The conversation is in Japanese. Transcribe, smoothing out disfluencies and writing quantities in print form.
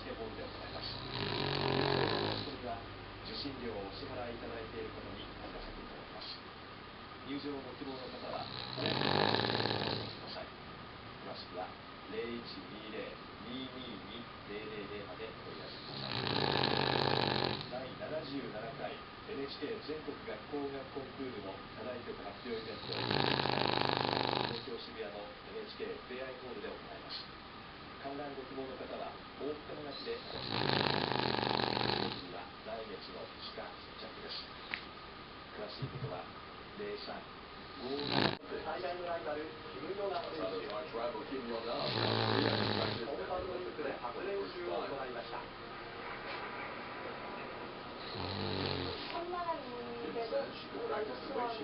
NHK ホールで行います。これは受信料をお支払いいただいていることにご加釈いただきます。入場ご希望の方はタレントの申し込みをください。詳しくは0120-222-000までお問い合わせください。第77回 NHK 全国学校音楽コンクールの課題曲発表イベントを東京渋谷の NHK ふれあいホールで行います。観覧ご希望の方は大深野町でお待ちください。来月の2日着です。詳しいことは03-57最大のライバルキム・ヨナ選手コンパドリンクで初練習を行いました。한 사람인데도 너무 좋아하는